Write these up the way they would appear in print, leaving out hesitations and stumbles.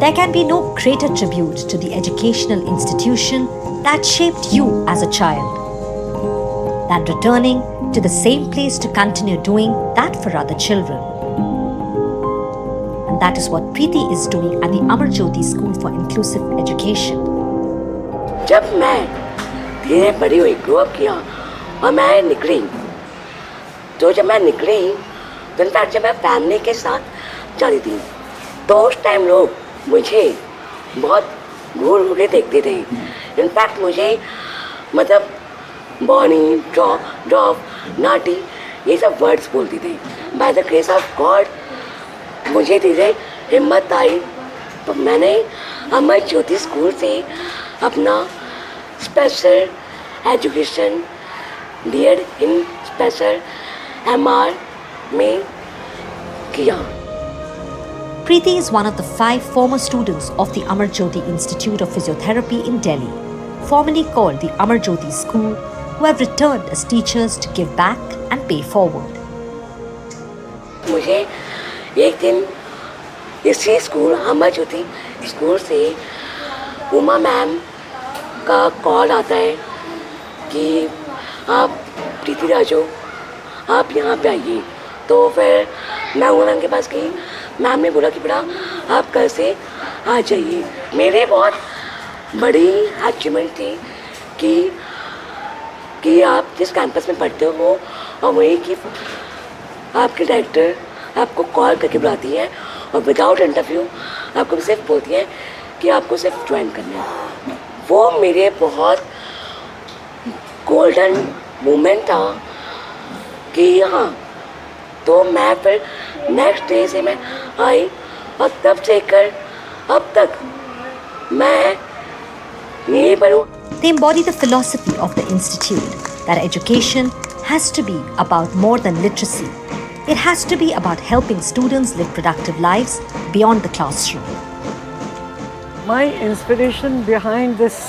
There can be no greater tribute to the educational institution that shaped you as a child than returning to the same place to continue doing that for other children. And that is what Preeti is doing at the Amar Jyoti School for Inclusive Education. जब मैं धीरे बड़ी हुई, grow up किया और मैं निकली, तो जब मैं निकली तो इनफैक्ट जब मैं फैमिली के साथ चली थी तो उस टाइम लोग मुझे बहुत घूर घूर के देखते थे. इनफैक्ट मुझे मतलब बॉनी, ड्रॉप, नाटी ये सब वर्ड्स बोलती थी. By the grace of God मुझे धीरे हिम्मत आई तो मैंने अमर ज्योति स्कूल से अपना स्पेशल एजुकेशन बीएड इन स्पेशल एमआर में किया. Preeti is one of the 5 former students of the Amar Jyoti Institute of Physiotherapy in Delhi, formerly called the Amar Jyoti School, who have returned as teachers to give back and pay forward. मुझे एक दिन इसी school Amar Jyoti school से Uma ma'am का call आता है कि आप प्रीति राजो आप यहाँ पे आइए. तो फिर मैं उमा मैम के पास गई. मैम ने बोला कि बेटा आप कल से आ जाइए. मेरे बहुत बड़ी अचीवमेंट थी कि आप जिस कैंपस में पढ़ते हो और वही कि आपके डायरेक्टर आपको कॉल करके बुलाती है और विदाउट इंटरव्यू आपको सिर्फ बोलती है कि आपको सिर्फ ज्वाइन करना है. वो मेरे बहुत गोल्डन मोमेंट था कि हाँ. तो मैं फिर नेक्स्ट डे से मैं आई और तब से कर अब तक मैं यहीं पर हूँ. They embody the philosophy of the institute that education has to be about more than literacy. It has to be about helping students live productive lives beyond the classroom. My inspiration behind this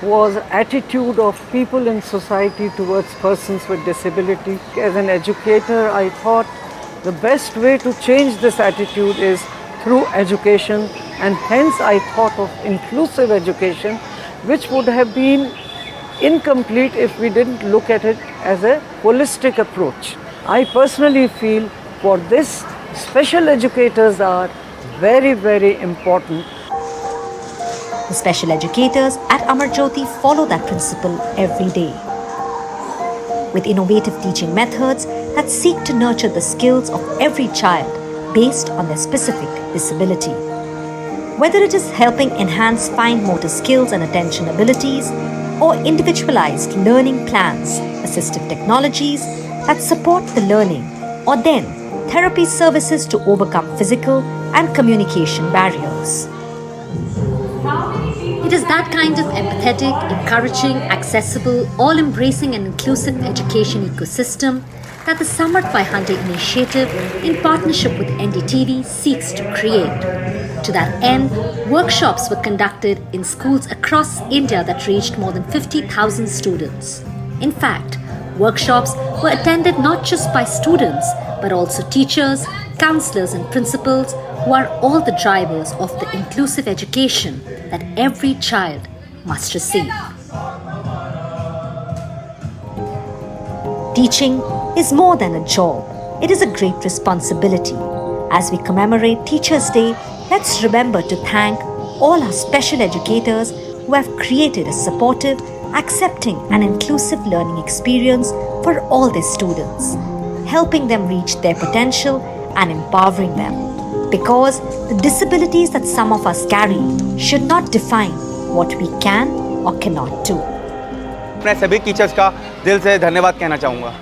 was attitude of people in society towards persons with disability. As an educator, I thought the best way to change this attitude is through education, and hence I thought of inclusive education, which would have been incomplete if we didn't look at it as a holistic approach. I personally feel for this, special educators are very, very important. The special educators at Amar Jyoti follow that principle every day, with innovative teaching methods that seek to nurture the skills of every child based on their specific disability. Whether it is helping enhance fine motor skills and attention abilities, or individualized learning plans, assistive technologies that support the learning, or then therapy services to overcome physical and communication barriers. It is that kind of empathetic, encouraging, accessible, all-embracing and inclusive education ecosystem that the Samarth by Hyundai initiative in partnership with NDTV seeks to create. To that end, workshops were conducted in schools across India that reached more than 50,000 students. In fact, workshops were attended not just by students but also teachers, counselors and principals who are all the drivers of the inclusive education that every child must receive. Teaching is more than a job. It is a great responsibility. As we commemorate Teachers' Day, let's remember to thank all our special educators who have created a supportive, accepting and inclusive learning experience for all their students, helping them reach their potential and empowering them. Because the disabilities that some of us carry should not define what we can or cannot do. मैं सभी teachers का दिल से धन्यवाद कहना चाहूँगा.